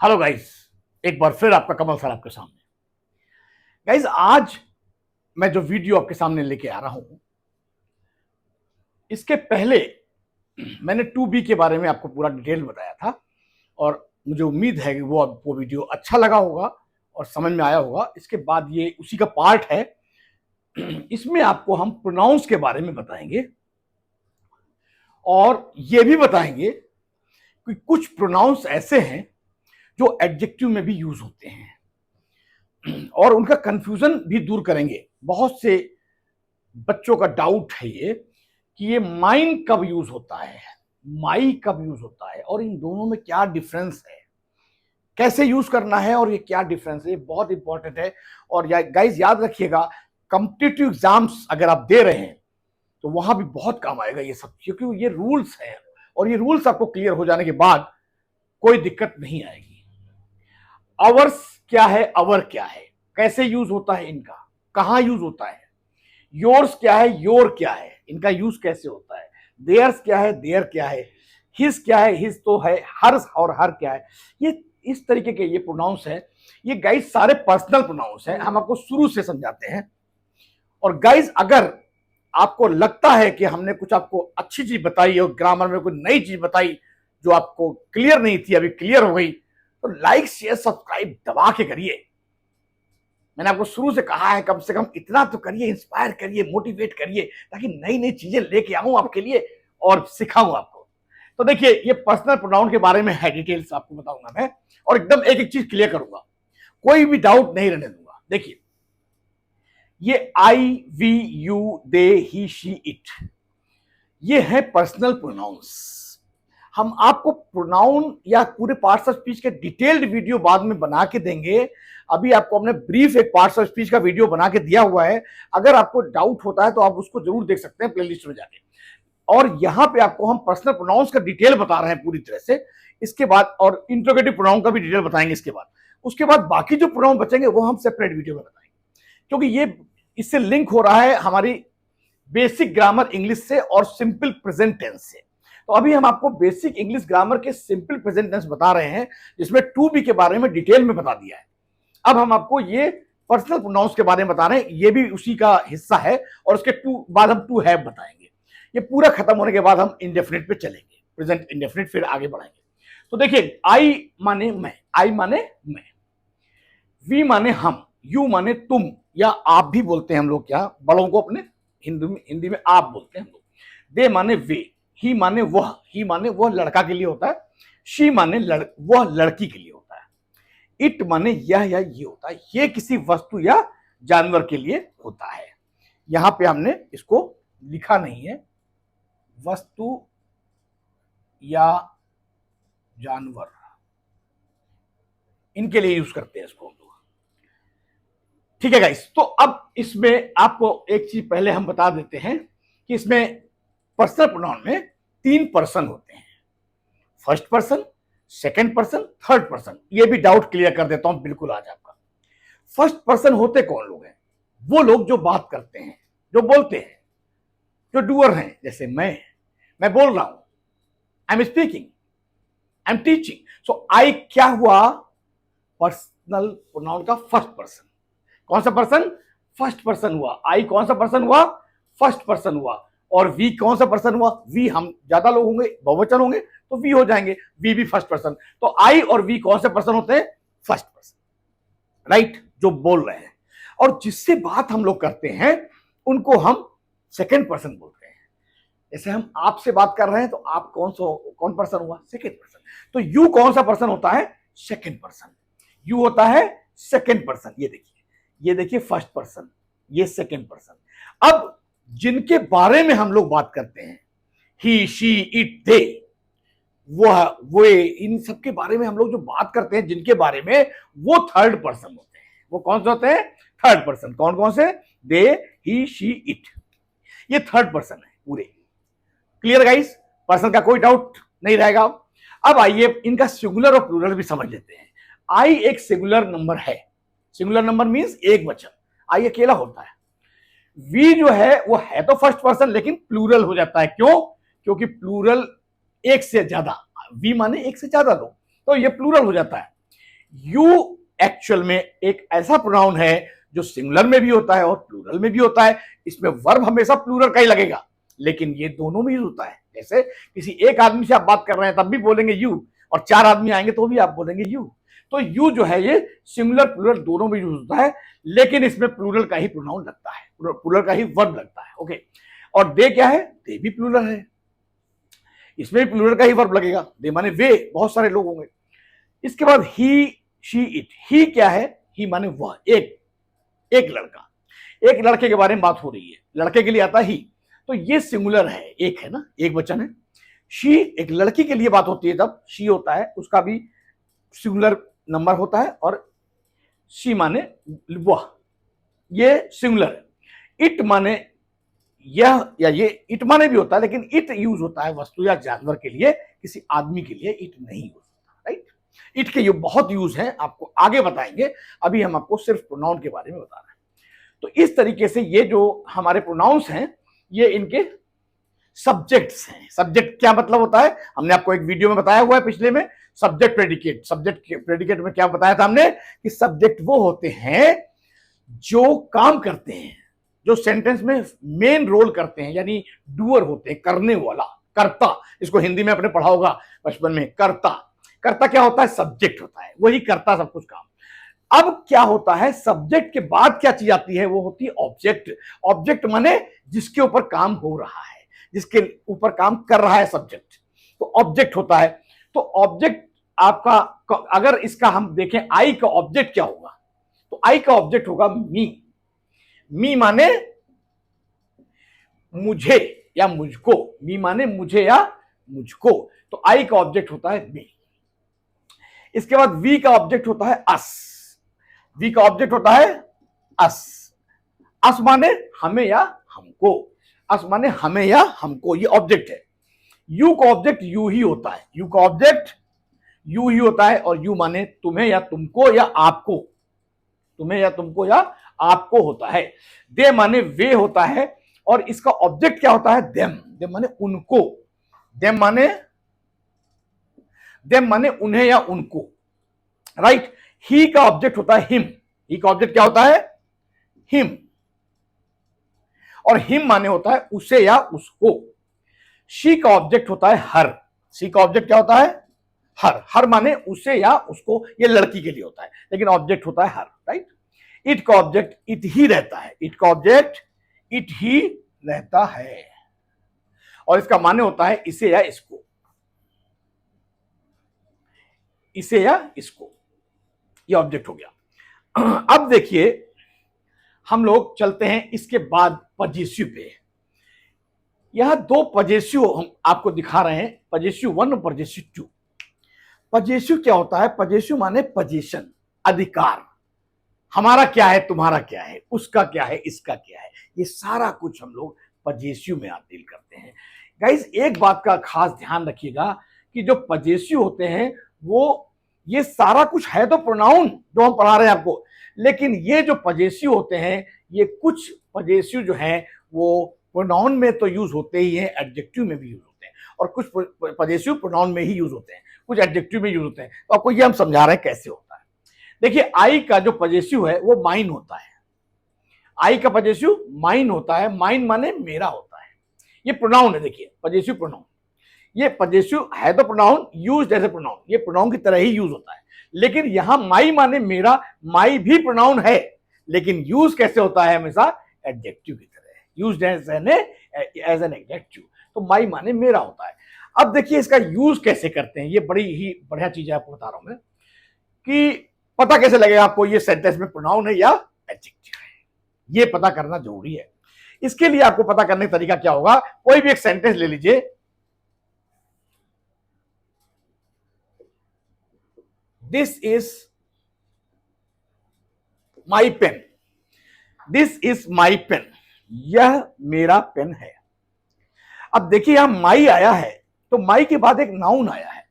Hello guys, एक बार फिर आपका कमल सर आपके सामने। गाइस, आज मैं जो वीडियो आपके सामने लेके आ रहा हूं, इसके पहले मैंने 2B के बारे में आपको पूरा डिटेल बताया था और मुझे उम्मीद है कि वो आपको वीडियो अच्छा लगा होगा और समझ में आया होगा। इसके बाद ये उसी का पार्ट है। इसमें आपको हम प्रोनाउंस के बारे में बताएंगे और ये भी बताएंगे कि कुछ प्रोनाउंस ऐसे हैं जो एडजेक्टिव में भी यूज होते हैं और उनका कंफ्यूजन भी दूर करेंगे। बहुत से बच्चों का डाउट है ये कि ये माइन कब यूज होता है, माई कब यूज होता है और इन दोनों में क्या डिफरेंस है, कैसे यूज करना है और ये क्या डिफरेंस है। ये बहुत इंपॉर्टेंट है। और गाइस याद रखिएगा, कॉम्पिटिटिव एग्जाम्स अगर आप दे रहे हैं तो वहां भी बहुत काम आएगा ये सब, क्योंकि ये रूल्स हैं और ये रूल्स आपको क्लियर हो जाने के बाद कोई दिक्कत नहीं आएगी। अवर्स क्या है, अवर क्या है, कैसे यूज होता है इनका, कहां यूज होता है। योर्स क्या है, योर क्या है, इनका यूज कैसे होता है। देयर्स क्या है, देयर क्या है। हिज क्या है, हिज तो है। हर्स और हर क्या है। ये इस तरीके के ये प्रोनाउंस है। ये गाइस सारे पर्सनल प्रोनाउंस हैं, हम आपको शुरू से समझाते हैं। और गाइस अगर आपको लगता है कि हमने कुछ आपको अच्छी चीज बताई और ग्रामर में कोई नई चीज बताई जो आपको क्लियर नहीं थी, अभी क्लियर हो गई, तो लाइक शेयर सब्सक्राइब दबा के करिए। मैंने आपको शुरू से कहा है कम से कम इतना तो करिए, इंस्पायर करिए, मोटिवेट करिए, ताकि नई नई चीजें लेके आऊं आपके लिए और सिखाऊं आपको। तो देखिए, ये पर्सनल प्रोनाउन के बारे में है, डिटेल्स आपको बताऊंगा मैं और एकदम एक एक चीज क्लियर करूंगा, कोई भी डाउट नहीं रहने दूंगा। देखिए, ये I, we, you, they, he, she, it, ये है पर्सनल प्रोनाउंस। हम आपको प्रोनाउन या पूरे पार्ट्स ऑफ स्पीच के डिटेल्ड वीडियो बाद में बना के देंगे। अभी आपको हमने ब्रीफ एक पार्ट्स ऑफ स्पीच का वीडियो बना के दिया हुआ है। अगर आपको डाउट होता है तो आप उसको जरूर देख सकते हैं प्लेलिस्ट में जाके। और यहां पे आपको हम पर्सनल प्रोनाउंस का डिटेल बता रहे हैं पूरी तरह से। इसके बाद और इंट्रोगेटिव प्रोनाउन का भी डिटेल बताएंगे इसके बाद। उसके बाद बाकी जो प्रोनाउन बचेंगे वो हम सेपरेट वीडियो में बताएंगे, क्योंकि ये इससे लिंक हो रहा है हमारी बेसिक ग्रामर इंग्लिश से और सिंपल प्रेजेंट टेंस से। तो अभी हम आपको बेसिक इंग्लिश ग्रामर के सिंपल प्रेजेंट टेंस बता रहे हैं, जिसमें 2B के बारे में डिटेल में बता दिया है। अब हम आपको ये पर्सनल प्रोनाउंस के बारे में बता रहे हैं, ये भी उसी का हिस्सा है। और उसके बाद हम टू हैव बताएंगे। ये पूरा खत्म होने के बाद हम इंडेफिनिट पे चलेंगे, प्रेजेंट इंडेफिनिट, फिर आगे बढ़ेंगे। तो देखिए, आई माने मैं, आई माने मैं, वी माने हम, यू माने तुम या आप भी बोलते हैं हम लोग, क्या बड़ों को अपने हिंदी में आप बोलते हैं हम लोग। दे माने वे, ही माने वह, ही माने वह लड़का के लिए होता है। शी माने वह लड़की के लिए होता है। इट माने यह या ये होता है, ये किसी वस्तु या जानवर के लिए होता है। यहां पे हमने इसको लिखा नहीं है, वस्तु या जानवर, इनके लिए यूज करते हैं इसको हम लोग। ठीक है गाइस, तो अब इसमें आपको एक चीज पहले हम बता देते हैं कि इसमें पर्सनल प्रोनाउन में 3 पर्सन होते हैं, first person, second person, third person. ये भी डाउट क्लियर कर देता हूं बिल्कुल आज आपका। फर्स्ट पर्सन होते कौन लोग हैं? वो लोग जो बात करते हैं, जो बोलते हैं, जो डूअर हैं। जैसे मैं बोल रहा हूं, I am speaking, I am teaching. So I क्या हुआ? पर्सनल प्रोनाउन का फर्स्ट पर्सन। कौन सा पर्सन? फर्स्ट पर्सन हुआ। आई कौन सा पर्सन हुआ? फर्स्ट पर्सन हुआ। और वी कौन सा पर्सन हुआ? वी, हम ज्यादा लोग होंगे, बहुवचन होंगे तो वी हो जाएंगे, वी भी फर्स्ट पर्सन। तो आई और वी कौन से पर्सन होते हैं? फर्स्ट पर्सन, राइट, जो बोल रहे हैं। और जिससे बात हम लोग करते हैं उनको हम सेकंड पर्सन बोलते हैं। जैसे हम आपसे बात कर रहे हैं तो आप कौन पर्सन हुआ? Second person. तो यू कौन सा पर्सन होता है? Second person. यू होता है सेकंड पर्सन। ये देखिए फर्स्ट पर्सन, ये सेकंड पर्सन। अब जिनके बारे में हम लोग बात करते हैं, ही, शी, इट, दे, वो इन सब के बारे में हम लोग जो बात करते हैं, जिनके बारे में, वो थर्ड पर्सन होते हैं। वो कौन से होते हैं? Third person. कौन कौन से? दे, ही, शी, इट, ये थर्ड पर्सन है पूरे। Clear guys? पर्सन का कोई डाउट नहीं रहेगा। अब आइए इनका सिंगुलर और प्लूरल भी समझ लेते हैं। आई एक सिंगुलर नंबर है। सिंगुलर नंबर मींस एक वचन। आई अकेला होता है। वी जो है वो है तो फर्स्ट पर्सन, लेकिन प्लूरल हो जाता है। क्यों? क्योंकि प्लूरल एक से ज्यादा, वी माने एक से ज्यादा लोग, तो ये प्लूरल हो जाता है। यू एक्चुअल में एक ऐसा प्रोनाउन है जो सिंगुलर में भी होता है और प्लूरल में भी होता है। इसमें वर्ब हमेशा प्लूरल का ही लगेगा, लेकिन ये दोनों में यूज होता है। जैसे किसी एक आदमी से आप बात कर रहे हैं तब भी बोलेंगे यू, और चार आदमी आएंगे तो भी आप बोलेंगे यू। तो यू जो है ये सिंगुलर प्लूरल दोनों में यूज होता है, लेकिन इसमें प्लूरल का ही प्रोनाउन लगता है, प्लूरल का ही वर्ब लगता है। ओके, और दे क्या है? दे भी प्लूरल है, इसमें भी प्लूरल का ही वर्ब लगेगा। दे माने वे, बहुत सारे लोग होंगे। इसके बाद ही, शी, इट। ही क्या है? ही माने वह, एक लड़का, एक लड़के के बारे में बात हो रही है, लड़के के लिए आता है ही, तो ये सिंगुलर है, एक है ना, एक वचन है। शी एक लड़की के लिए बात होती है तब शी होता है, उसका भी सिंगुलर नंबर होता है, और शी माने वह, ये सिंगुलर है। इट माने यह या ये, इट माने भी होता है, लेकिन इट यूज होता है वस्तु या जानवर के लिए, किसी आदमी के लिए इट नहीं यूज होता। राइट, इट के ये बहुत यूज हैं, आपको आगे बताएंगे। अभी हम आपको सिर्फ प्रोनाउन के बारे में बता रहे हैं। तो इस तरीके से ये जो हमारे प्रोनाउंस हैं, ये इनके सब्जेक्ट्स हैं। सब्जेक्ट क्या मतलब होता है? हमने आपको एक वीडियो में बताया हुआ है पिछले में, सब्जेक्ट प्रेडिकेट। सब्जेक्ट प्रेडिकेट में क्या बताया था हमने कि सब्जेक्ट वो होते हैं जो काम करते हैं, जो सेंटेंस में मेन रोल करते हैं, यानी डूअर होते हैं, करने वाला, कर्ता। इसको हिंदी में आपने पढ़ा होगा बचपन में, कर्ता। कर्ता क्या होता है? सब्जेक्ट होता है, वही करता सब कुछ काम। अब क्या होता है, सब्जेक्ट के बाद क्या चीज आती है? वो होती है ऑब्जेक्ट। ऑब्जेक्ट माने जिसके ऊपर काम हो रहा है, जिसके ऊपर काम कर रहा है सब्जेक्ट, तो ऑब्जेक्ट होता है। तो ऑब्जेक्ट आपका, अगर इसका हम देखें आई का ऑब्जेक्ट क्या होगा, तो आई का ऑब्जेक्ट होगा मी। मी माने मुझे या मुझको, मी माने मुझे या मुझको, तो आई का ऑब्जेक्ट होता है मी। इसके बाद वी का ऑब्जेक्ट होता है अस। वी का ऑब्जेक्ट होता है अस। अस माने हमें या हमको, अस माने हमें या हमको, ये ऑब्जेक्ट है। यू का ऑब्जेक्ट यू ही होता है, यू का ऑब्जेक्ट यू ही होता है, और यू माने तुम्हें या तुमको या आपको, तुम्हें या तुमको या आपको होता है। दे माने वे होता है, और इसका ऑब्जेक्ट क्या होता है? देम। देम माने उनको, देम माने उन्हें या उनको। राइट, ही का ऑब्जेक्ट होता है हिम। ही का ऑब्जेक्ट क्या होता है? हिम, और हिम माने होता है उसे या उसको। शी का ऑब्जेक्ट होता है हर। शी का ऑब्जेक्ट क्या होता है? हर। हर माने उसे या उसको, ये लड़की के लिए होता है, लेकिन ऑब्जेक्ट होता है हर। राइट, इट का ऑब्जेक्ट इट ही रहता है। इट का ऑब्जेक्ट इट ही रहता है, और इसका माने होता है इसे या इसको, इसे या इसको, ये ऑब्जेक्ट हो गया। अब देखिए, हम लोग चलते हैं इसके बाद पजेसिव पे। यहां दो पजेसिव हम आपको दिखा रहे हैं, पजेसिव 1 और पजेसिव 2। पजेसिव क्या होता है? पजेसिव माने पोजीशन, अधिकार। हमारा क्या है, तुम्हारा क्या है, उसका क्या है, इसका क्या है, ये सारा कुछ हम लोग पजेसिव में आप डील करते हैं। गाइस, एक बात का खास ध्यान रखिएगा कि जो पजेसिव होते हैं वो, ये सारा कुछ है तो प्रोनाउन जो हम पढ़ा रहे हैं आपको, लेकिन ये जो पजेसिव होते हैं, ये कुछ पजेसिव जो हैं वो प्रोनाउन में तो यूज होते ही हैं, एडजेक्टिव में भी यूज होते हैं, और कुछ पजेसिव प्रोनाउन में ही यूज होते हैं, कुछ एडजेक्टिव में यूज होते हैं। तो आपको ये हम समझा रहे हैं कैसे होता है। देखिए, आई का जो पजेसिव है वो माइन होता है। आई का पजेसिव माइन होता है। माइन माने मेरा होता है, ये प्रोनाउन है। देखिए, पजेसिव प्रोनाउन, ये पजेसिव है तो pronoun, use as a pronoun, ये प्रोनाउन की तरह ही यूज होता है। लेकिन यहां माई माने मेरा, माई भी प्रोनाउन है, लेकिन यूज कैसे होता है? हमेशा एडजेक्टिव की तरह, यूज्ड एज एन एडजेक्टिव। तो माई माने मेरा होता है। अब देखिए इसका यूज कैसे करते हैं, ये बड़ी ही बढ़िया चीज है, आपको बता रहा हूं मैं कि पता कैसे लगेगा आपको ये सेंटेंस में प्रोनाउन है या एडजेक्टिव है, ये पता करना जरूरी है। इसके लिए आपको पता करने का तरीका क्या होगा? कोई भी एक सेंटेंस ले लीजिए, this is my pen, this is my pen, यह मेरा पेन है। अब देखिए यहां माई आया है, तो माई के बाद एक नाउन आया है।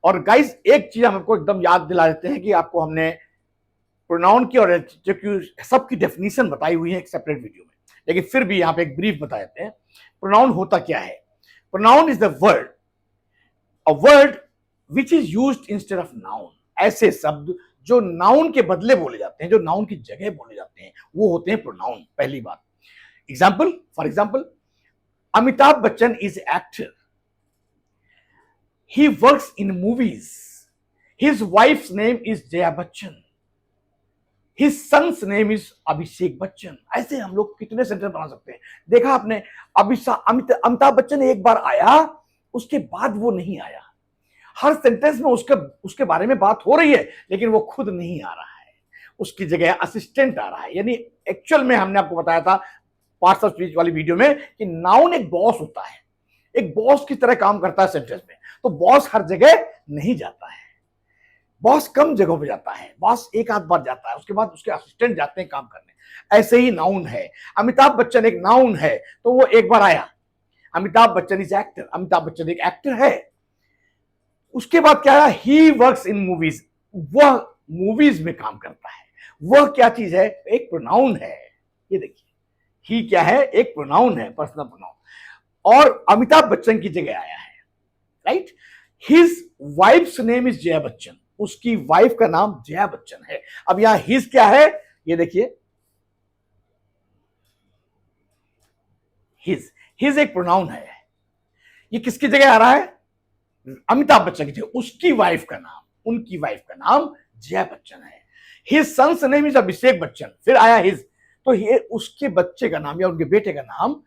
और गाइस, एक चीज हम आपको एकदम याद दिला देते हैं कि आपको हमने प्रोनाउन की और एडजेक्टिव सबकी डेफिनेशन बताई हुई है एक सेपरेट वीडियो में, लेकिन फिर भी यहां पे एक ब्रीफ बता देते हैं। प्रोनाउन होता क्या है? Pronoun is the word, a word which is used instead of noun. ऐसे शब्द जो नाउन के बदले बोले जाते हैं, जो नाउन की जगह बोले जाते हैं, वो होते हैं प्रोनाउन। पहली बात, example, for example, Amitabh Bachchan is actor, he works in movies, his wife's name is Jaya Bachchan, his son's name is Abhishek Bachchan. ऐसे हम लोग कितने सेंटेंस बना सकते हैं। देखा आपने, अमिताभ बच्चन एक बार आया, उसके बाद वो नहीं आया। हर सेंटेंस में उसके बारे में बात हो रही है, लेकिन वो खुद नहीं आ रहा है, उसकी जगह असिस्टेंट आ रहा है। यानी एक्चुअल में हमने आपको बताया था पार्ट्स ऑफ स्पीच वाली वीडियो में कि नाउन एक बॉस होता है, एक बॉस की तरह काम करता है सेंटेंस में। तो बॉस हर जगह नहीं जाता है, बॉस कम जगहों पे जाता है, बॉस एक आध बार जाता है, उसके बाद उसके असिस्टेंट जाते हैं काम करने। ऐसे ही नाउन है। अमिताभ बच्चन एक नाउन है, तो वो एक बार आया, अमिताभ बच्चन इज एक्टर, अमिताभ बच्चन एक एक्टर है। उसके बाद क्या है, ही वर्क्स इन मूवीज, वह मूवीज में काम करता है। वह क्या चीज है, एक प्रोनाउन है। ये देखिए, ही क्या है, एक प्रोनाउन है, पर्सनल प्रोनाउन, और अमिताभ बच्चन की जगह आया है, right. His wife's name is Jaya Bachchan, उसकी वाइफ का नाम जया बच्चन है। अब यहां हिज क्या है, ये देखिए, हिज एक प्रोनाउन है। ये किसकी जगह आ रहा है, अमिताभ बच्चन की जगह उसकी वाइफ का नाम, उनकी वाइफ का नाम जया बच्चन है। His son's name is Abhishek Bachchan, फिर आया हिज, तो ये उसके बच्चे का नाम या उनके बेटे का नाम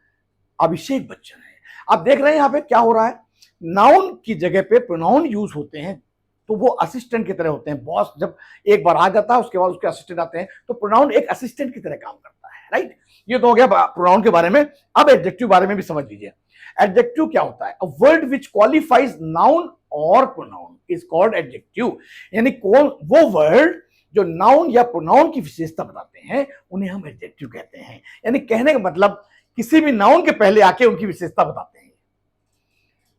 अभिषेक बच्चन है। आप देख रहे हैं यहां पे क्या हो रहा है, नाउन की जगह पे प्रोनाउन यूज होते हैं, तो वो असिस्टेंट की तरह होते हैं। बॉस जब एक बार आ जाता है, उसके बाद उसके असिस्टेंट आते हैं, तो प्रोनाउन एक असिस्टेंट की तरह काम करता है, राइट। ये तो हो गया प्रोनाउन के बारे में। अब एडजेक्टिव बारे में भी समझ लीजिए। एडजेक्टिव क्या होता है, a word which qualifies noun और प्रोनाउन इज कॉल्ड एडजेक्टिव। यानी कौन वो वर्ड जो नाउन या प्रोनाउन की विशेषता बताते हैं, उन्हें हम एडजेक्टिव कहते हैं। यानी कहने का मतलब किसी भी नाउन के पहले आके उनकी विशेषता बताते हैं।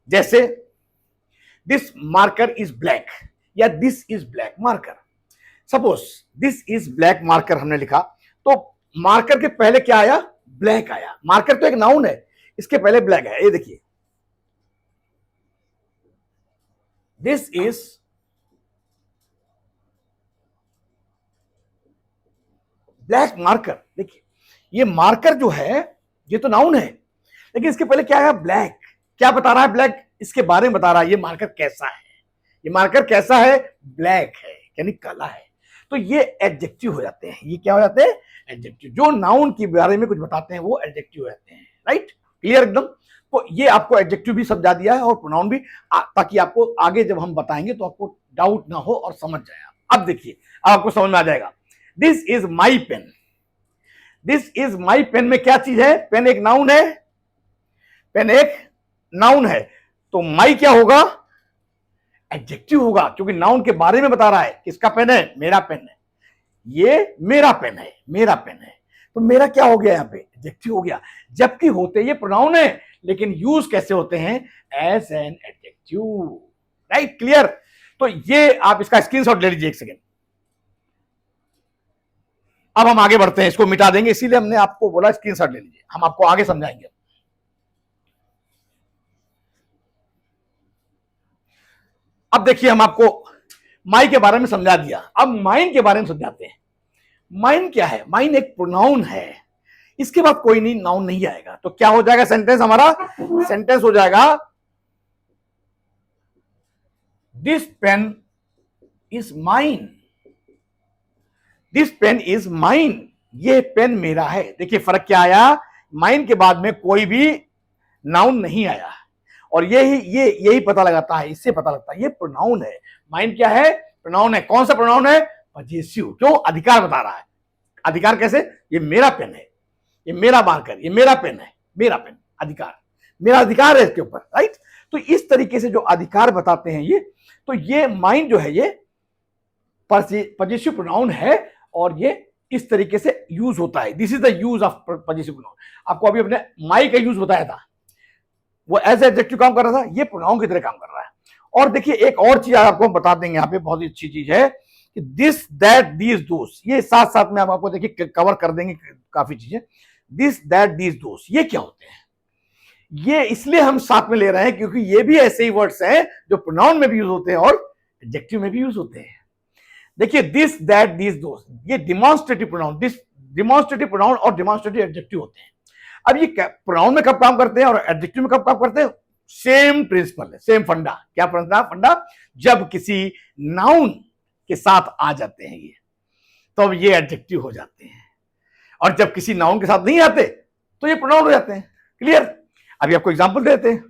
जैसे दिस मार्कर इज ब्लैक, या this is black marker. Suppose this is black marker हमने लिखा, तो मार्कर के पहले क्या आया, ब्लैक आया। मार्कर तो एक नाउन है, इसके पहले ब्लैक है। ये देखिए, दिस इज ब्लैक मार्कर। देखिए, ये मार्कर जो है ये तो नाउन है, लेकिन इसके पहले क्या है, ब्लैक। क्या बता रहा है, ब्लैक, इसके बारे में बता रहा है ये मार्कर कैसा है। ये मार्कर कैसा है, ब्लैक है, यानी काला है। तो ये एडजेक्टिव हो जाते हैं। ये क्या हो जाते हैं, एडजेक्टिव। जो नाउन के बारे में कुछ बताते हैं वो एडजेक्टिव हो जाते हैं, राइट। क्लियर एकदम। तो ये आपको एडजेक्टिव भी समझा दिया है और प्रोनाउन भी, ताकि आपको आगे जब हम बताएंगे तो आपको डाउट ना हो और समझ जाए। अब देखिए, आपको समझ में आ जाएगा। This is my pen, this is my pen में क्या चीज है, पेन एक नाउन है, पेन एक नाउन है, तो माई क्या होगा, एडजेक्टिव होगा, क्योंकि नाउन के बारे में बता रहा है। किसका पेन है, मेरा पेन है, ये मेरा पेन है, मेरा पेन है। तो मेरा क्या हो गया, यहाँ पे एडजेक्टिव हो गया। जबकि होते ये प्रोनाउन है, लेकिन यूज कैसे होते हैं, as an adjective, right. Clear. तो ये आप इसका स्क्रीनशॉट ले लीजिए एक सेकेंड। अब हम आगे बढ़ते हैं, इसको मिटा देंगे, इसीलिए हमने आपको बोला स्क्रीनशॉट ले लीजिए, हम आपको आगे समझाएंगे। अब देखिए, हम आपको माई के बारे में समझा दिया, अब माइन के बारे में समझाते हैं। माइन क्या है, माइन एक प्रोनाउन है, इसके बाद कोई नहीं नाउन नहीं आएगा। तो क्या हो जाएगा सेंटेंस हमारा, सेंटेंस हो जाएगा this pen is mine, this pen is mine, ये पेन मेरा है। देखिए फर्क क्या आया, माइन के बाद में कोई भी नाउन नहीं आया, और यही पता लगाता है, इससे पता लगता है ये प्रोनाउन है। माइन क्या है, प्रोनाउन है। कौन सा प्रोनाउन है, पजेसिव। क्यों, अधिकार बता रहा है। अधिकार कैसे, ये मेरा पेन है, ये मेरा मार्कर, ये मेरा पेन है, मेरा पेन, अधिकार, मेरा अधिकार है इसके ऊपर, राइट। तो इस तरीके से जो अधिकार बताते हैं ये, तो ये माइन जो है ये पजेसिव प्रोनाउन है, और ये इस तरीके से यूज होता है। This is the use of possessive pronoun. आपको अभी अपने माई का यूज बताया था, वो एज एडजेक्टिव काम कर रहा था, ये प्रोनाउन की तरह काम कर रहा है। और देखिए एक और चीज आपको हम बता देंगे यहाँ पे, बहुत ही अच्छी चीज है कि दिस दैट दीज दोस, ये साथ साथ में आपको देखिए कवर कर देंगे काफी चीजें। दिस दैट दीज दोस, ये क्या होते हैं, ये इसलिए हम साथ में ले रहे हैं क्योंकि ये भी ऐसे ही वर्ड्स हैं जो प्रोनाउन में भी यूज होते हैं और एडजेक्टिव में भी यूज होते हैं। देखिए दिस दैट दिस दोस, ये demonstrative pronoun, this demonstrative pronoun और डिमॉन्स्ट्रेटिव एडजेक्टिव होते हैं। अब ये प्रोनाउन में कब काम करते हैं और एडजेक्टिव में कब काम करते हैं? सेम प्रिंसिपल है, सेम फंडा। क्या फंडा? जब किसी नाउन के साथ आ जाते हैं ये, तो अब ये एडजेक्टिव हो जाते हैं, और जब किसी नाउन के साथ नहीं आते तो ये प्रोनाउन हो जाते हैं। क्लियर? अभी आपको एग्जांपल देते हैं।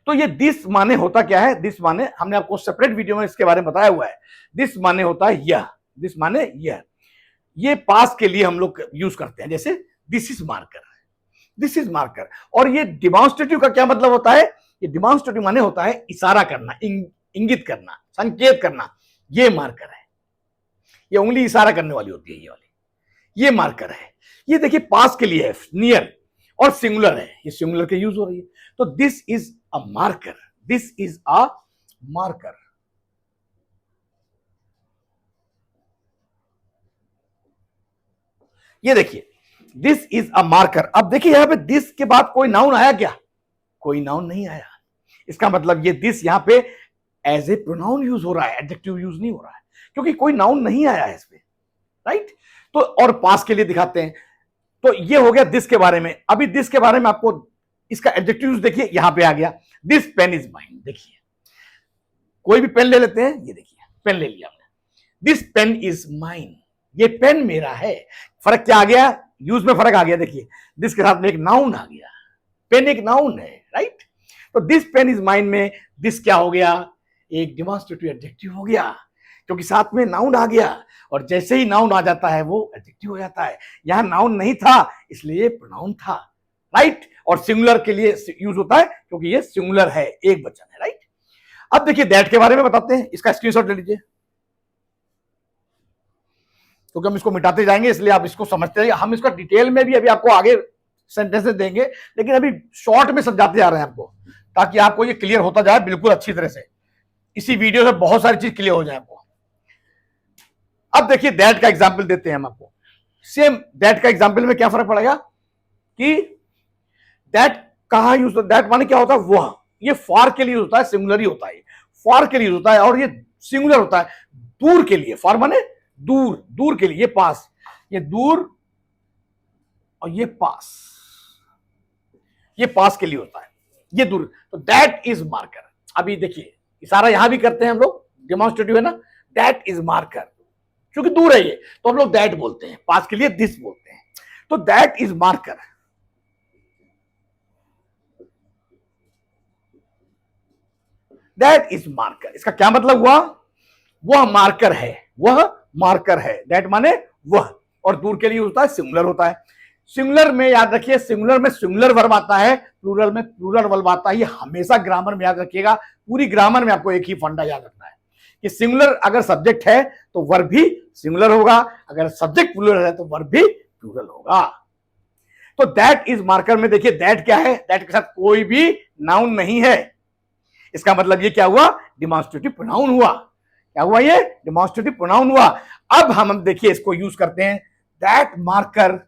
तो ये दिस माने होता क्या है? दिस माने हमने आपको सेपरेट वीडियो में इसके बारे में बताया हुआ है। दिस माने होता है यह, दिस माने यह। ये पास के लिए हम लोग यूज करते हैं, जैसे this is marker, this is marker. और ये डिमॉन्स्ट्रेटिव का क्या मतलब होता है? ये डिमॉन्स्ट्रेटिव माने होता है इशारा करना, इंगित करना, संकेत करना। ये मार्कर है, ये उंगली इशारा करने वाली होती है, ये वाली, ये मार्कर है। ये देखिए पास के लिए है, नियर, और सिंगुलर है, ये सिंगुलर के यूज हो रही है। तो this is a marker, this is a marker. ये देखिए दिस इज अ मार्कर। अब देखिए यहां पे दिस के बाद कोई नाउन आया क्या? कोई नाउन नहीं आया। इसका मतलब ये दिस यहां पे एज ए प्रोनाउन यूज हो रहा है, एडजेक्टिव यूज नहीं हो रहा है, क्योंकि कोई नाउन नहीं आया है इसमें, राइट? तो और पास के लिए दिखाते हैं। तो ये हो गया दिस के बारे में। अभी दिस के बारे में आपको इसका एडजेक्टिव यूज देखिए, यहां पे आ गया, दिस पेन इज माइन। देखिए कोई भी पेन ले लेते हैं, ये देखिए पेन ले लिया हमने, दिस पेन इज माइन, ये पेन मेरा है। फर्क क्या आ गया? यूज में फर्क आ गया। देखिए दिस के साथ में एक नाउन आ गया, पेन एक नाउन है, राइट? तो दिस पेन इज माइन में दिस क्या हो गया? एक डिमॉन्स्ट्रेटिव एडजेक्टिव हो गया, क्योंकि साथ में नाउन आ गया, और जैसे ही नाउन आ जाता है वो एडजेक्टिव हो जाता है। यहां नाउन नहीं था इसलिए प्रोनाउन था, राइट? और सिंगुलर के लिए यूज होता है क्योंकि ये सिंगुलर है, एक वचन है, राइट? अब देखिए दैट के बारे में बताते हैं, इसका स्क्रीनशॉट ले लीजिए, क्योंकि हम इसको मिटाते जाएंगे इसलिए आप इसको समझते रहिए। हम इसका डिटेल में भी अभी आपको आगे सेंटेंसेस देंगे, लेकिन अभी शॉर्ट में समझाते जा रहे हैं आपको, ताकि आपको ये क्लियर होता जाए बिल्कुल अच्छी तरह से। इसी वीडियो से बहुत सारी चीज क्लियर हो जाए आपको। अब देखिए दैट का एग्जाम्पल देते हैं हम आपको। सेम दैट का एग्जाम्पल में क्या फर्क पड़ेगा कि दैट कहां यूज, दैट माने क्या होता है? वह। ये फॉर के लिए होता है, सिंगुलर ही होता है, फॉर के लिए होता है, और ये सिंगुलर होता है दूर के लिए। फॉर माने दूर, दूर के लिए, ये पास, ये दूर, और ये पास, ये पास के लिए होता है, ये दूर। तो दैट इज मार्कर। अभी देखिए इशारा यहां भी करते हैं हम लोग, डिमॉन्स्ट्रेटिव है ना, दैट इज मार्कर, क्योंकि दूर है ये तो हम लोग दैट बोलते हैं, पास के लिए दिस बोलते हैं। तो that is marker, that is marker. इसका क्या मतलब हुआ? वह मार्कर है, वह मार्कर है। दैट माने वह, और दूर के लिए होता है, सिंगुलर होता है। सिंगुलर में याद रखिए, सिंगुलर में सिंगुलर वर्ब आता है, प्लूरल में प्लूरल वर्ब आता है। ये हमेशा ग्रामर में याद रखिएगा, पूरी ग्रामर में आपको एक ही फंडा याद रखना है कि सिंगुलर अगर सब्जेक्ट है तो वर्ब भी सिंगुलर होगा, अगर सब्जेक्ट प्लूरल है तो वर्ब भी प्लूरल होगा। तो दैट इज मार्कर में देखिए दैट क्या है? दैट के साथ कोई भी नाउन नहीं है। इसका मतलब ये क्या हुआ? डिमॉन्स्ट्रेटिव प्रोनाउन हुआ। क्या हुआ? ये डिमॉन्स्ट्रेटिव प्रोनाउन हुआ। अब हम देखिए इसको यूज करते हैं, दैट मार्कर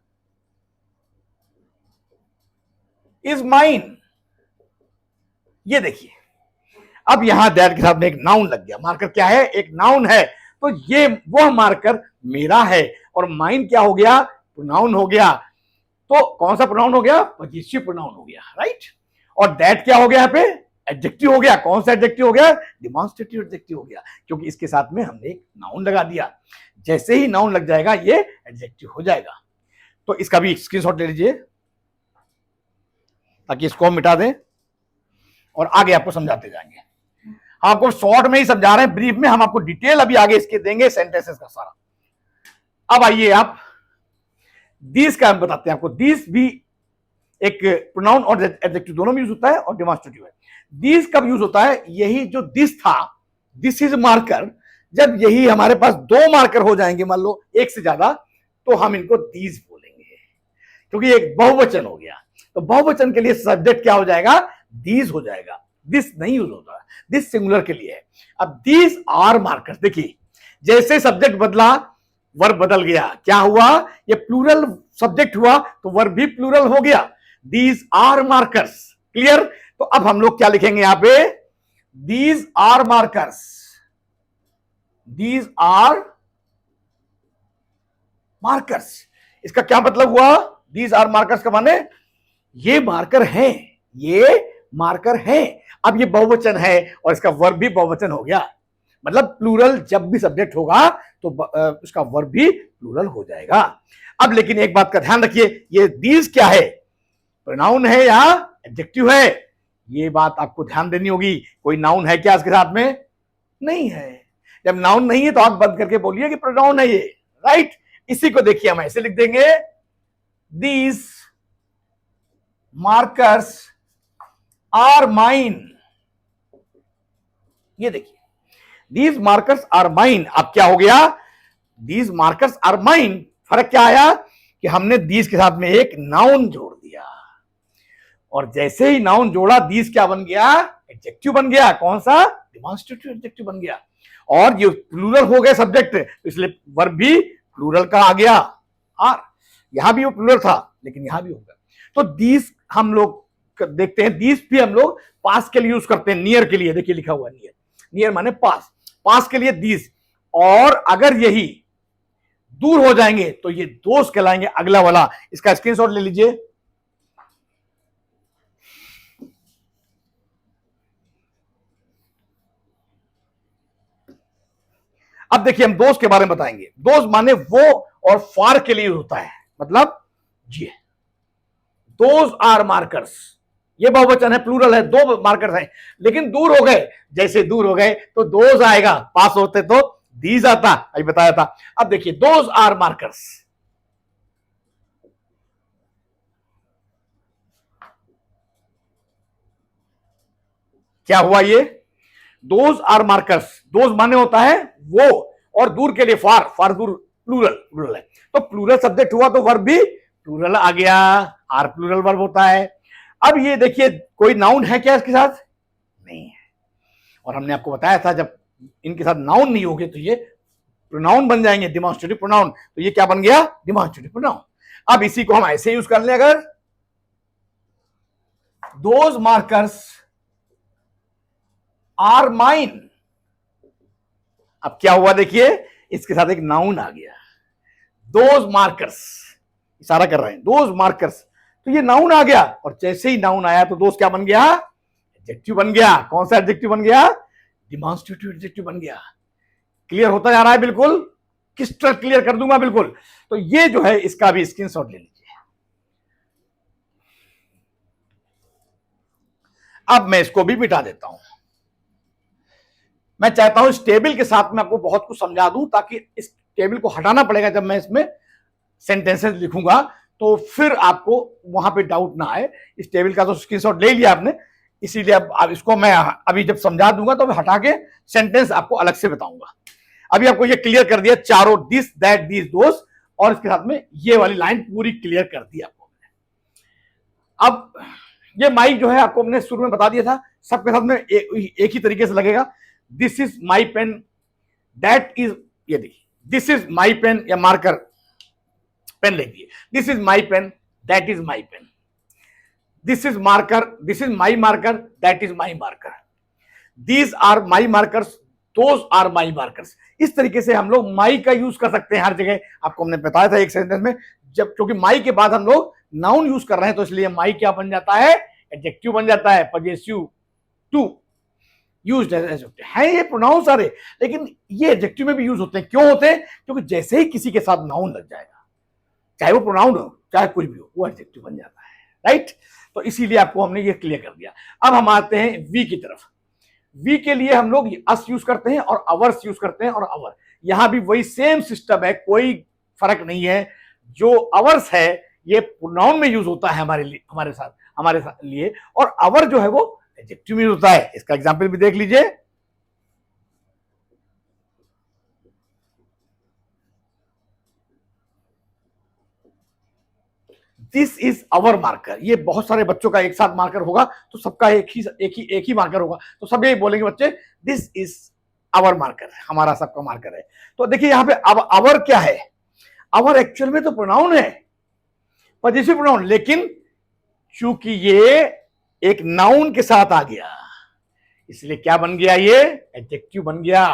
इज माइन। ये देखिए अब यहां दैट के साथ में एक नाउन लग गया। मार्कर क्या है? एक नाउन है। तो ये वह मार्कर मेरा है, और माइन क्या हो गया? प्रोनाउन हो गया। तो कौन सा प्रोनाउन हो गया? पजेसिव प्रोनाउन हो गया, राइट? और दैट क्या हो गया? यहाँ पे एडजेक्टिव हो गया। कौन सा एडजेक्टिव हो गया? डिमॉन्स्ट्रेटिव एडजेक्टिव हो गया, क्योंकि इसके साथ में हमने एक नाउन लगा दिया। जैसे ही नाउन लग जाएगा ये एडजेक्टिव हो जाएगा। तो इसका भी स्क्रीनशॉट ले लीजिए ताकि इसको हम मिटा दें और आगे आपको समझाते जाएंगे। हम आपको शॉर्ट में ही समझा रहे हैं, ब्रीफ में हम आपको डिटेल अभी आगे इसके देंगे, सेंटेंसेस का सारा। अब आइए आप दिस का हम बताते हैं आपको। दिस भी एक प्रोनाउन और एडजेक्टिव दोनों में यूज होता है, और डिमॉन्स्ट्रेटिव है। दिस कब यूज होता है? यही जो दिस था, दिस इज मार्कर, जब यही हमारे पास दो मार्कर हो जाएंगे, मान लो एक से ज्यादा, तो हम इनको दीज बोलेंगे, क्योंकि एक बहुवचन हो गया। तो बहुवचन के लिए सब्जेक्ट क्या हो जाएगा? दीज हो जाएगा। दिस नहीं यूज होता, दिस सिंगुलर के लिए है। अब दीज आर मार्कर्स, देखिए जैसे सब्जेक्ट बदला वर्ब बदल गया। क्या हुआ? ये प्लूरल सब्जेक्ट हुआ तो वर्ब भी प्लूरल हो गया। These are markers. क्लियर? तो अब हम लोग क्या लिखेंगे यहां पे? These are markers. These are markers. इसका क्या मतलब हुआ? दीज आर मार्कर्स का माने ये मार्कर हैं, ये मार्कर हैं। अब ये बहुवचन है और इसका वर्ब भी बहुवचन हो गया, मतलब प्लूरल जब भी सब्जेक्ट होगा तो उसका वर्ब भी प्लूरल हो जाएगा। अब लेकिन एक बात का ध्यान रखिए, ये दीज क्या है, प्रोनाउन है या एडजेक्टिव है? ये बात आपको ध्यान देनी होगी। कोई नाउन है क्या इसके साथ में? नहीं है। जब नाउन नहीं है तो आप बंद करके बोलिए कि प्रोनाउन है ये, राइट। इसी को देखिए हम ऐसे लिख देंगे, दीज मार्कर्स आर माइन। ये देखिए, दीज मार्कर्स आर माइन। अब क्या हो गया? दीज मार्कर्स आर माइन, फर्क क्या आया कि हमने दीज के साथ में एक नाउन जोड़ दिया, और जैसे ही नाउन जोड़ा दीज क्या बन गया? एडजेक्टिव बन गया। कौन सा? डिमॉन्स्ट्रेटिव एडजेक्टिव बन गया। और ये प्लूरल हो गए सब्जेक्ट, इसलिए वर्ब भी प्लूरल का आ गया आर। यहां भी वो प्लूरल था लेकिन यहां भी होगा। तो दीज हम लोग देखते हैं, दीज भी हम लोग पास के लिए यूज करते हैं, नियर के लिए। देखिए लिखा हुआ नियर, नियर माने पास, पास के लिए दीज। और अगर यही दूर हो जाएंगे तो ये दोस्त कहलाएंगे, अगला वाला। इसका स्क्रीनशॉट ले लीजिए। अब देखिए हम दोस्त के बारे में बताएंगे। दोस्त माने वो और फार के लिए होता है, मतलब जी, दोज आर मार्कर्स। ये बहुवचन है, प्लूरल है, दो मार्कर्स हैं, लेकिन दूर हो गए। जैसे दूर हो गए तो दोज आएगा, पास होते तो दीज आता, अभी बताया था। अब देखिए, दोज आर मार्कर्स, क्या हुआ ये? दोज आर मार्कर्स, दोज माने होता है वो, और दूर के लिए फार, फार दूर, प्लूरल, प्लूरल है। तो प्लूरल सब्जेक्ट हुआ तो वर्ब भी प्लूरल आ गया, आर प्लूरल वर्ब होता है। अब ये देखिए, कोई नाउन है क्या इसके साथ? नहीं है। और हमने आपको बताया था जब इनके साथ नाउन नहीं होंगे तो ये प्रोनाउन बन जाएंगे, डिमॉन्स्ट्रेटिव प्रोनाउन। तो ये क्या बन गया? Demonstrative pronoun. अब इसी को हम ऐसे यूज कर ले, अगर दोज मार्कर्स आर माइन। अब क्या हुआ देखिए, इसके साथ एक नाउन आ गया, दोज मार्कर्स, इशारा कर रहे हैं दोज मार्कर्स, तो ये नाउन आ गया। और जैसे ही नाउन आया तो दोस्त क्या बन गया? एडजेक्टिव बन गया। कौन सा एडजेक्टिव बन गया? डिमॉन्स्ट्रेटिव एडजेक्टिव बन गया। क्लियर होता जा रहा है? बिल्कुल क्रिस्टल क्लियर कर दूंगा, बिल्कुल। तो ये जो है इसका भी स्क्रीनशॉट ले लीजिए। अब मैं इसको भी मिटा देता हूं। मैं चाहता हूं इस टेबल के साथ में आपको बहुत कुछ समझा दूं, ताकि इस टेबल को हटाना पड़ेगा जब मैं इसमें सेंटेंसेस लिखूंगा, तो फिर आपको वहां पे डाउट ना आए। इस टेबल का तो स्क्रीनशॉट ले लिया आपने, इसीलिए अब इसको मैं अभी जब समझा दूंगा तो मैं हटा के सेंटेंस आपको अलग से बताऊंगा। अभी आपको ये क्लियर कर दिया, चारों दिस दैट दीज दोस, और इसके साथ में ये वाली लाइन पूरी क्लियर कर दी आपको। अब ये माइक जो है आपको हमने शुरू में बता दिया था, सबके साथ में एक ही तरीके से लगेगा। This is my pen, that is, ये देखिए, दिस इज माई पेन या मार्कर, पेन लिख दिए, this is my pen, that is my pen, this is marker, this is my marker, that is my marker, these are my markers, those are my markers. इस तरीके से हम लोग माई का use कर सकते हैं हर जगह। आपको हमने बताया था एक सेंटेंस में, जब क्योंकि माई के बाद हम लोग नाउन यूज कर रहे हैं तो इसलिए माई क्या बन जाता है? एडजेक्टिव बन जाता है, पजेसिव टू यूज्ड एज है। ये प्रोनाउन सारे, लेकिन ये एडजेक्टिव में भी यूज होते हैं। क्यों होते हैं? क्योंकि जैसे ही किसी के साथ नाउन लग जाएगा, चाहे वो प्रोनाउन हो चाहे कुछ भी हो, वो एडजेक्टिव बन जाता है, राइट। तो इसीलिए आपको हमने ये क्लियर कर दिया। अब हम आते हैं वी की तरफ। वी के लिए हम लोग अस यूज करते हैं और अवर्स यूज करते हैं, और अवर यहां भी वही सेम सिस्टम है, कोई फर्क नहीं है। जो अवर्स है ये प्रोनाउन में यूज होता है हमारे लिए, हमारे साथ लिए, और अवर जो है वो एडजेक्टिव में यूज होता है। इसका एग्जांपल भी देख लीजिए। This is our marker. ये बहुत सारे बच्चों का एक साथ मार्कर होगा तो सबका एक ही मार्कर होगा, तो सब यही बोलेंगे बच्चे, दिस इज अवर मार्कर, हमारा सबका मार्कर है। तो देखिए यहां पे अब अवर क्या है? अवर एक्चुअल में तो प्रोनाउन है, पॉजिटिव प्रोनाउन, लेकिन चूंकि ये एक नाउन के साथ आ गया इसलिए क्या बन गया? ये एडजेक्टिव बन गया।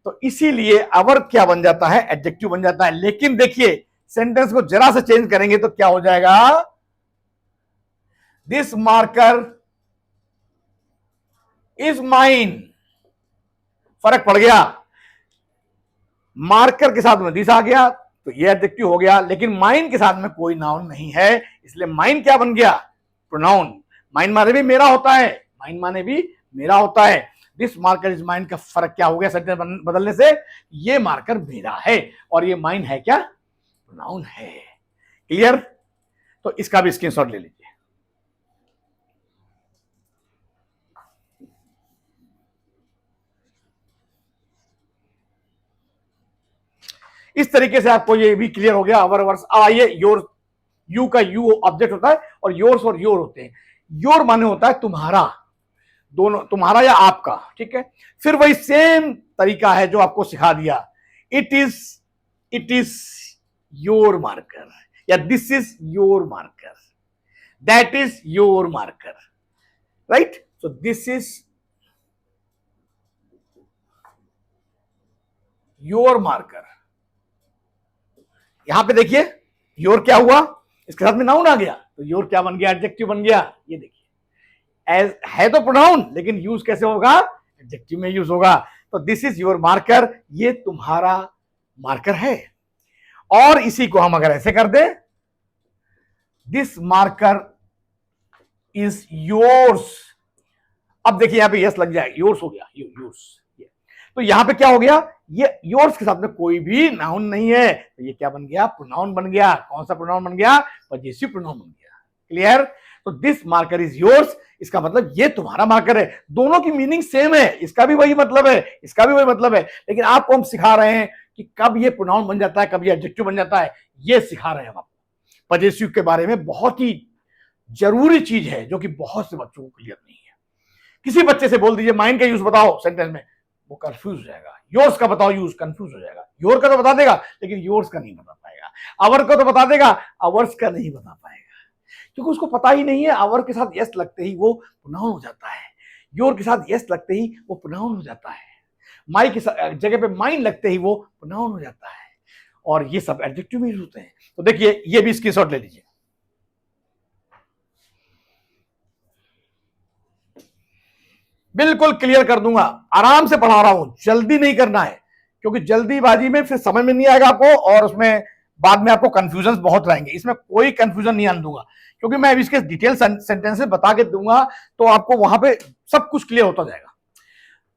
तो इसीलिए अवर क्या बन जाता है, एडजेक्टिव बन जाता है। लेकिन देखिए सेंटेंस को जरा से चेंज करेंगे तो क्या हो जाएगा, दिस मार्कर इज माइन, फर्क पड़ गया। मार्कर के साथ में दिस आ गया तो ये एडजेक्टिव हो गया, लेकिन माइन के साथ में कोई नाउन नहीं है, इसलिए माइन क्या बन गया, प्रोनाउन। माइन माने भी मेरा होता है, माइन माने भी मेरा होता है। दिस मार्कर इज माइन का फर्क क्या हो गया सेंटेंस बदलने से, ये मार्कर मेरा है और ये माइन है क्या, प्रोनाउन है। क्लियर? तो इसका भी स्क्रीनशॉट ले लीजिए। इस तरीके से आपको ये भी क्लियर हो गया अवर वर्स। आइए योर, यू का यू ऑब्जेक्ट होता है और योर्स और योर होते हैं। योर माने होता है तुम्हारा, दोनों, तुम्हारा या आपका, ठीक है। फिर वही सेम तरीका है जो आपको सिखा दिया, इट इज योर मार्कर, या this is your marker, that is your marker, right. So this is your marker. यहां पे देखिए योर क्या हुआ, इसके साथ में नाउन आ गया तो योर क्या बन गया, एडजेक्टिव बन गया। ये देखिए एज है तो प्रोनाउन, लेकिन यूज कैसे होगा, एडजेक्टिव में यूज होगा। तो दिस इज योर मार्कर, ये तुम्हारा मार्कर है। और इसी को हम अगर ऐसे कर दें, दिस मार्कर इज योर्स। अब देखिए यहां पे यस लग जाएगा, योर्स हो गया, योर्स। तो यहां पे क्या हो गया, ये योर्स के साथ में कोई भी नाउन नहीं है, तो ये क्या बन गया, प्रोनाउन बन गया। कौन सा प्रोनाउन बन गया, पजेसिव प्रोनाउन बन गया। क्लियर? तो दिस मार्कर इज योर्स, इसका मतलब ये तुम्हारा मार्कर है। दोनों की मीनिंग सेम है, इसका भी वही मतलब है, इसका भी वही मतलब है, लेकिन आपको हम सिखा रहे हैं कि कब ये प्रोनाउन बन जाता है, कब ये एडजेक्टिव बन जाता है, ये सिखा रहे हैं हम आपको। पजेसिव के बारे में बहुत ही जरूरी चीज है जो कि बहुत से बच्चों को क्लियर नहीं है। किसी बच्चे से बोल दीजिए माइंड का यूज बताओ सेंटेंस में, वो कंफ्यूज हो जाएगा। योर्स का बताओ यूज, कंफ्यूज हो जाएगा। योर का तो बता देगा लेकिन योर्स का नहीं बता पाएगा। आवर का तो बता देगा, आवर्स का नहीं बता पाएगा, क्योंकि उसको पता ही नहीं है। आवर के साथ यस लगते ही वो प्रोनाउन हो जाता है, योर के साथ यस लगते ही वो प्रोनाउन हो जाता है, माई की जगह पे माइन लगते ही वो प्रोनाउन हो जाता है, और ये सब एडजेक्टिव में यूज होते हैं। तो देखिए ये भी स्क्रीनशॉट ले लीजिए। बिल्कुल क्लियर कर दूंगा, आराम से पढ़ा रहा हूं, जल्दी नहीं करना है, क्योंकि जल्दीबाजी में फिर समझ में नहीं आएगा आपको, और उसमें बाद में आपको कंफ्यूजन बहुत रहेंगे। इसमें कोई कंफ्यूजन नहीं आने दूंगा, क्योंकि मैं इसके डिटेल सेंटेंसेस बता के दूंगा तो आपको वहां पे सब कुछ क्लियर होता जाएगा।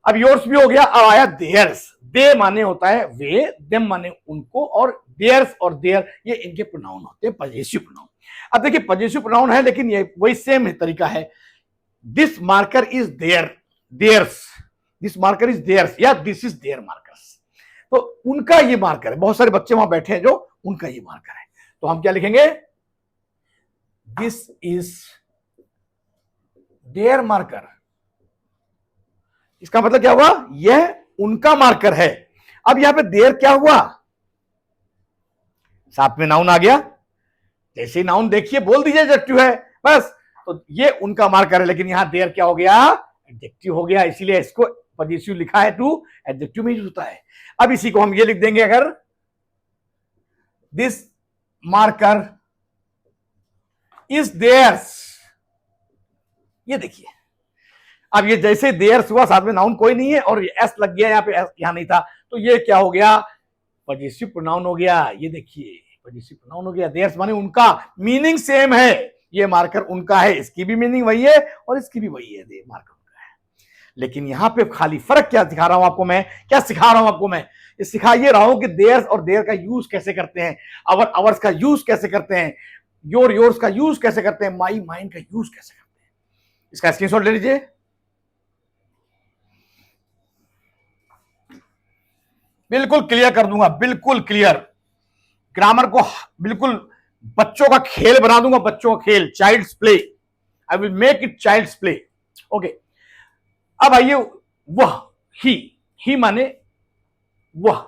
अब योर्स भी हो गया, अब आया देयर्स। दे माने होता है वे, देम माने उनको, और देयर्स और देयर ये इनके प्रोनाउन होते हैं, पजेसिव प्रोनाउन। अब देखिए पजेसिव प्रोनाउन है, लेकिन ये वही सेम तरीका है। This marker is their, theirs, this marker is theirs, या दिस इज देयर मार्कर्स। तो उनका ये मार्कर है। बहुत सारे बच्चे वहां बैठे हैं जो उनका ये मार्कर है, तो हम क्या लिखेंगे, दिस इज देयर मार्कर। इसका मतलब क्या हुआ, यह उनका मार्कर है। अब यहां पे देयर क्या हुआ, साथ में नाउन आ गया। जैसे नाउन देखिए बोल दीजिए एडजेक्टिव है बस, तो ये उनका मार्कर है, लेकिन यहां देयर क्या हो गया, एडजेक्टिव हो गया, इसीलिए इसको पजेसिव लिखा है, टू एडजेक्टिव में यूज होता है। अब इसी को हम ये लिख देंगे, अगर दिस मार्कर इज देयर्स, ये देखिए अब ये जैसे देयर्स हुआ, साथ में नाउन कोई नहीं है और एस लग गया, यहां पे एस यहां नहीं था, तो ये क्या हो गया, पजेसिव प्रोनाउन हो गया। ये देखिए पजेसिव प्रोनाउन हो गया। देयर्स माने उनका, मीनिंग सेम है, ये मार्कर उनका है, इसकी भी मीनिंग वही है और इसकी भी वही है, दे मार्कर उनका है। लेकिन यहां पे खाली फर्क क्या सिखा रहा हूं आपको मैं, क्या सिखा रहा हूं आपको मैं, सिखा ये रहा हूं कि देयर्स और देयर का यूज कैसे करते हैं, अवर अवर्स का यूज कैसे करते हैं, योर योर्स का यूज कैसे करते हैं, माई माइन का यूज कैसे करते हैं। इसका स्क्रीनशॉट ले लीजिए। बिल्कुल क्लियर कर दूंगा, बिल्कुल क्लियर। ग्रामर को बिल्कुल बच्चों का खेल बना दूंगा, बच्चों का खेल, child's play. I will make it child's play. Okay, अब आइए, वह, ही माने वह,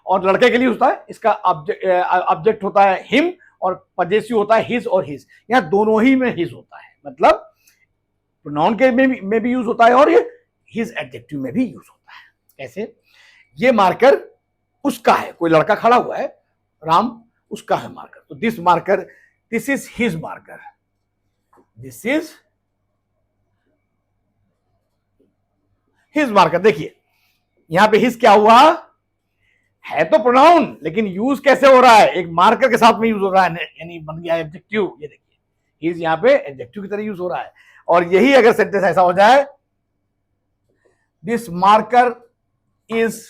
और लड़के के लिए होता है इसका ऑब्जेक्ट होता है हिम, और पजेसिव होता है हिज और हिज। यहां दोनों ही में हिज होता है, मतलब प्रोनाउन के में भी यूज होता है और ये हिज एडजेक्टिव में भी यूज होता है। कैसे, ये मार्कर उसका है, कोई लड़का खड़ा हुआ है, राम उसका है मार्कर, तो this marker, this is his marker, this is his marker. देखिए यहां पे हिज क्या हुआ, है तो प्रोनाउन लेकिन यूज कैसे हो रहा है, एक मार्कर के साथ में यूज हो रहा है, यानी बन गया एडजेक्टिव। ये देखिए हिज यहां पे एडजेक्टिव की तरह यूज हो रहा है। और यही अगर सेंटेंस ऐसा हो जाए, दिस मार्कर इज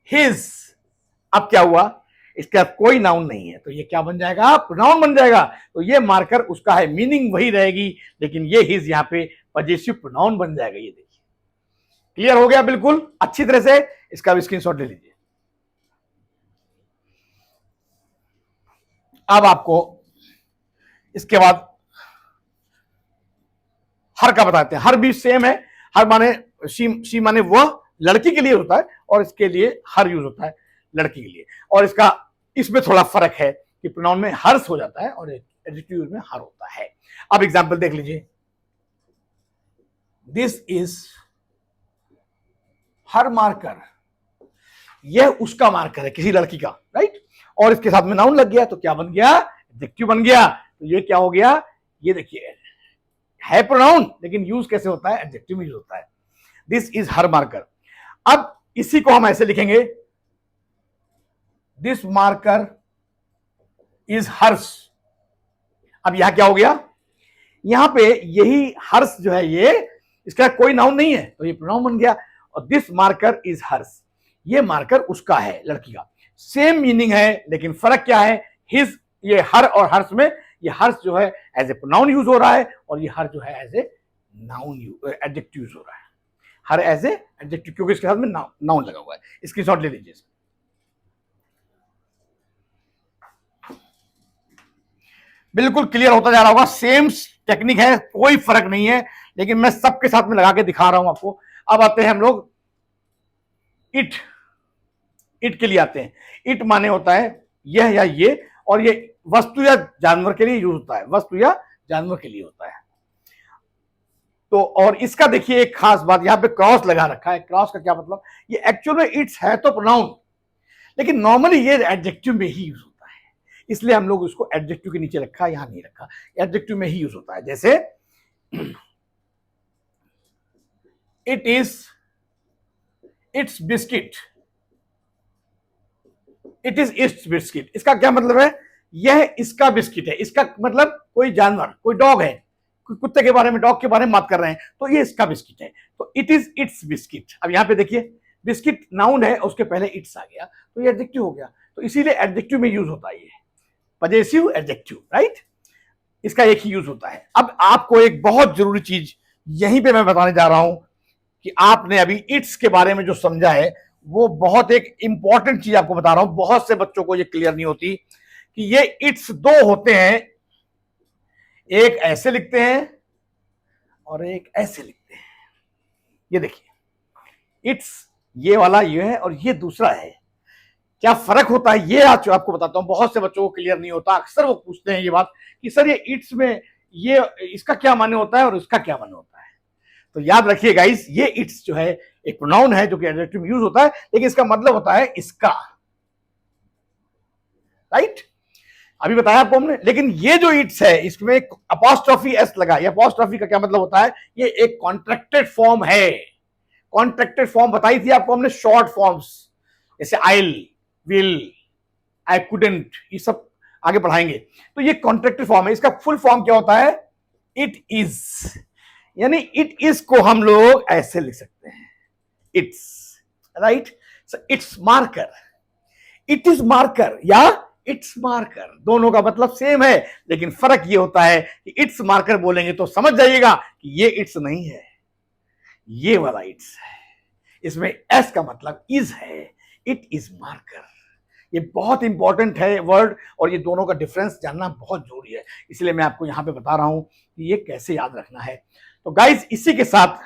हिज, अब क्या हुआ, इसका कोई नाउन नहीं है तो ये क्या बन जाएगा, प्रोनाउन बन जाएगा। तो ये मार्कर उसका है, मीनिंग वही रहेगी, लेकिन ये हिज यहां पे पजेसिव प्रोनाउन बन जाएगा। ये देखिए क्लियर हो गया बिल्कुल अच्छी तरह से, इसका भी स्क्रीनशॉट ले लीजिए। अब आपको इसके बाद हर का बताते हैं। हर भी सेम है, हर माने शी माने वह लड़की के लिए होता है, और इसके लिए हर यूज होता है लड़की के लिए। और इसका इसमें थोड़ा फर्क है कि प्रोनाउन में हर्ष हो जाता है और एडजेक्टिव यूज में हर होता है। अब एग्जांपल देख लीजिए, दिस इज हर मार्कर, यह उसका मार्कर है, किसी लड़की का, राइट। और इसके साथ में नाउन लग गया तो क्या बन गया, एडजेक्टिव बन गया। तो ये क्या हो गया, ये देखिए है प्रोनाउन लेकिन यूज कैसे होता है, एडजेक्टिव में यूज होता है। This is her marker. अब इसी को हम ऐसे लिखेंगे, दिस मार्कर इज हर्ष। अब यहां क्या हो गया, यहां पे यही हर्ष जो है ये इसका कोई नाउन नहीं है तो ये प्रोनाउन बन गया। और दिस मार्कर इज हर्ष, ये मार्कर उसका है, लड़की का। सेम मीनिंग है लेकिन फर्क क्या है, हिज, ये हर और हर्ष में ये हर्ष जो है एज ए प्रोनाउन यूज हो रहा है और ये हर जो है as a noun adjective use हो रहा है। हर एज ए एडजेक्टिव क्योंकि इसके साथ में नाउन लगा हुआ है। स्क्रीनशॉट ले लीजिए। बिल्कुल क्लियर होता जा रहा होगा, सेम टेक्निक है, कोई फर्क नहीं है, लेकिन मैं सबके साथ में लगा के दिखा रहा हूं आपको। अब आते हैं हम लोग इट, इट के लिए आते हैं। इट माने होता है यह या ये, और ये वस्तु या जानवर के लिए यूज होता है, वस्तु या जानवर के लिए होता है। तो और इसका देखिए एक खास बात, यहां पे क्रॉस लगा रखा है। क्रॉस का क्या मतलब, ये एक्चुअल में इट्स है तो प्रोनाउन, लेकिन नॉर्मली ये एडजेक्टिव में ही यूज होता है, इसलिए हम लोग उसको एडजेक्टिव के नीचे रखा, यहां नहीं रखा, एडजेक्टिव में ही यूज होता है। जैसे it is it's biscuit, it is it's biscuit, इसका क्या मतलब है, यह इसका बिस्किट है। इसका मतलब कोई जानवर, कोई डॉग है, कोई कुत्ते के बारे में, डॉग के बारे में बात कर रहे हैं, तो ये इसका बिस्किट है, तो इट इज इट्स बिस्किट। अब यहां पे देखिए बिस्किट नाउन है, उसके पहले इट्स आ गया तो ये एडजेक्टिव हो गया, तो इसीलिए एडजेक्टिव में यूज होता है ये पजेसिव एडजेक्टिव, राइट। इसका एक ही यूज होता है। अब आपको एक बहुत जरूरी चीज यहीं पे मैं बताने जा रहा हूं कि आपने अभी इट्स के बारे में जो समझा है वो बहुत एक इंपॉर्टेंट चीज आपको बता रहा हूं, बहुत से बच्चों को ये क्लियर नहीं होती कि ये इट्स दो होते हैं, एक ऐसे लिखते हैं और एक ऐसे लिखते हैं। ये देखिए इट्स ये वाला ये है और ये दूसरा है, क्या फर्क होता है ये आज आपको बताता हूं। बहुत से बच्चों को क्लियर नहीं होता, अक्सर वो पूछते हैं ये बात कि सर ये इट्स में ये इसका क्या माने होता है और इसका क्या माने होता है। तो याद रखिए गाइस, ये इट्स जो है एक प्रोनाउन है जो कि एडजेक्टिव में यूज होता है, लेकिन इसका मतलब होता है इसका, राइट। अभी बताया आपको हमने। लेकिन ये जो इट्स है इसमें अपॉस्ट्रोफी एस लगा, ये अपॉस्ट्रोफी का क्या मतलब होता है, ये एक कॉन्ट्रैक्टेड फॉर्म है। कॉन्ट्रैक्टेड फॉर्म बताई थी आपको हमने, शॉर्ट फॉर्म्स जैसे आइल, विल, आई कुडंट, ये सब आगे पढ़ाएंगे। तो ये कॉन्ट्रैक्टेड फॉर्म है। इसका फुल फॉर्म क्या होता है, इट इज, यानी इट इज को हम लोग ऐसे लिख सकते हैं, it's, right. It's marker, it is marker या इट्स मार्कर, दोनों का मतलब सेम है, लेकिन फर्क ये होता है कि इट्स मार्कर बोलेंगे तो समझ जाइएगा कि ये इट्स नहीं है, ये वाला इट्स है, इसमें एस का मतलब इज है, इट इज मार्कर। ये बहुत इंपॉर्टेंट है वर्ड, और ये दोनों का डिफरेंस जानना बहुत जरूरी है, इसलिए मैं आपको यहां पे बता रहा हूं कि ये कैसे याद रखना है। तो गाइज इसी के साथ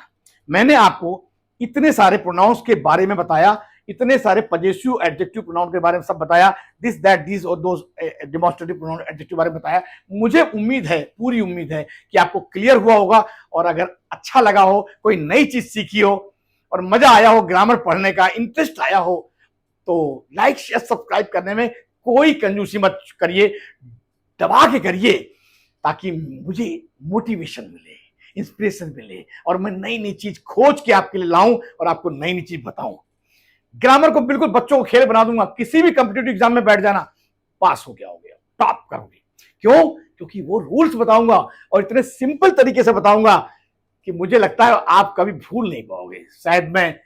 मैंने आपको इतने सारे प्रोनाउंस के बारे में बताया, इतने सारे पजेसिव एडजेक्टिव प्रोनाउन के बारे में सब बताया, दिस दैट दीज और दोस डेमोन्स्ट्रेटिव प्रोनाउन एडजेक्टिव बारे में बताया। मुझे उम्मीद है, पूरी उम्मीद है कि आपको क्लियर हुआ होगा, और अगर अच्छा लगा हो, कोई नई चीज सीखी हो और मजा आया हो, ग्रामर पढ़ने का इंटरेस्ट आया हो, तो लाइक शेयर सब्सक्राइब करने में कोई कंजूसी मत करिए, दबा के करिए, ताकि मुझे मोटिवेशन मिले, इंस्पिरेशन मिले और मैं नई नई चीज खोज के आपके लिए लाऊं और आपको नई नई चीज बताऊं। ग्रामर को बिल्कुल बच्चों को खेल बना दूंगा, किसी भी कॉम्पिटिटिव एग्जाम में बैठ जाना, पास हो गया, टॉप करोगे। क्यों? क्योंकि वो रूल्स बताऊंगा और इतने सिंपल तरीके से बताऊंगा कि मुझे लगता है आप कभी भूल नहीं पाओगे। शायद मैं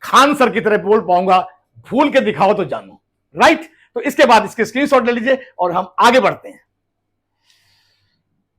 खान सर की तरह बोल पाऊंगा, भूल के दिखाओ तो जानो। राइट? तो इसके बाद इसके स्क्रीनशॉट ले लीजिए और हम आगे बढ़ते हैं।